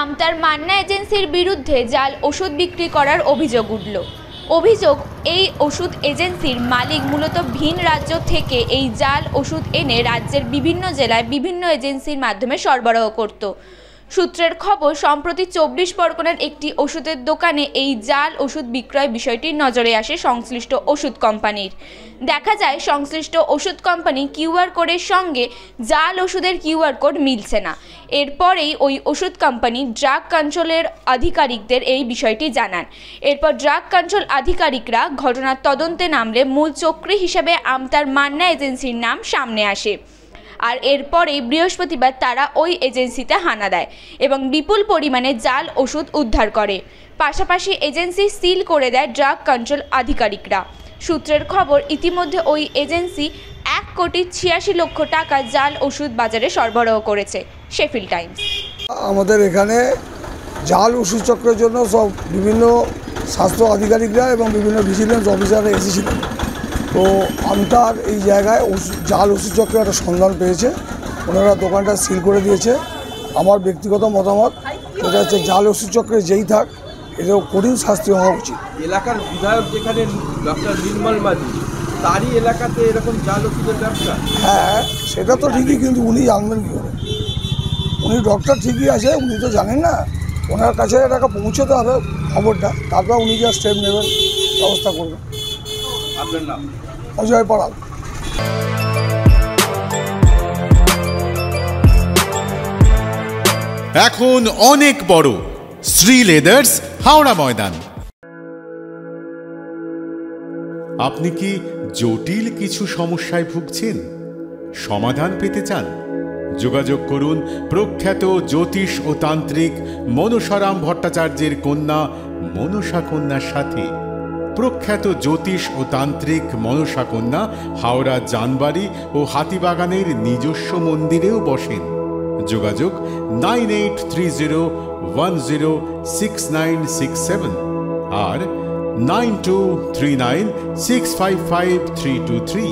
আমতার মান্না এজেন্সির বিরুদ্ধে জাল ওষুধ বিক্রি করার অভিযোগ উঠল। অভিযোগ, এই ওষুধ এজেন্সির মালিক মূলত ভিন রাজ্য থেকে এই জাল ওষুধ এনে রাজ্যের বিভিন্ন জেলায় বিভিন্ন এজেন্সির মাধ্যমে সরবরাহ করত। সূত্রের খবর, সম্প্রতি 24 পরগনার একটি ওষুধের দোকানে এই জাল ওষুধ বিক্রয় বিষয়টি নজরে আসে সংশ্লিষ্ট ওষুধ কোম্পানির। দেখা যায় সংশ্লিষ্ট ওষুধ কোম্পানি কিউআর কোডের সঙ্গে জাল ওষুধের কিউআর কোড মিলছে না। এরপরেই ওই ওষুধ কোম্পানি ড্রাগ কন্ট্রোলের আধিকারিকদের এই বিষয়টি জানান। এরপর ড্রাগ কন্ট্রোল আধিকারিকরা ঘটনার তদন্তে নামলে মূল চক্রী হিসেবে আমতার মান্না এজেন্সির নাম সামনে আসে। আর এরপরেই বৃহস্পতিবার তারা ওই এজেন্সিতে হানা দেয় এবং বিপুল পরিমাণে জাল ওষুধ উদ্ধার করে। পাশাপাশি এজেন্সি সিল করে দেয় ড্রাগ কন্ট্রোল আধিকারিকরা। সূত্রের খবর, ইতিমধ্যে ওই এজেন্সি 1,86,00,000 টাকা জাল ওষুধ বাজারে সরবরাহ করেছে। Sheffield Times. আমাদের এখানে জাল ওষুধ চক্রের জন্য সব বিভিন্ন স্বাস্থ্য আধিকারিকরা এবং বিভিন্ন ভিজিলেন্স অফিসাররা এসেছিলেন। তো আমতার এই জায়গায় জাল ওষুধ চক্রের একটা সন্ধান পেয়েছে, ওনারা দোকানটা সিল করে দিয়েছে। আমার ব্যক্তিগত মতামত এটা হচ্ছে, জাল ওষুধ চক্রে যেই থাক, এটাও কঠিন শাস্তি হওয়া উচিত। এলাকার বিধায়ক যেখানে ডক্টর নির্মল মাঝি, তারই এলাকাতে এরকম জাল ওষুধের ব্যবসা। হ্যাঁ, সেটা তো ঠিকই, কিন্তু উনি জানবেন কী করে? উনি ডক্টর ঠিকই আছে, উনি তো জানেন না। ওনার কাছে এটাকে পৌঁছতে হবে খবরটা, তারপর উনি যা স্টেপ নেবেন, ব্যবস্থা করবেন। আপনার নাম? অজয় পাড়াল। এখন অনেক বড় শ্রী লেদার্স, হাওড়া ময়দান। আপনি কি জটিল কিছু সমস্যায় ভুগছেন? সমাধান পেতে চান? যোগাযোগ করুন প্রখ্যাত জ্যোতিষ ও তান্ত্রিক মনসারাম ভট্টাচার্যের কন্যা মনসা কন্যার সাথে। প্রখ্যাত জ্যোতিষ ও তান্ত্রিক মনসা কন্যা হাওড়া জানবাড়ি ও হাতিবাগানের নিজস্ব মন্দিরেও বসেন। যোগাযোগ 9830106967 আর 9239655323।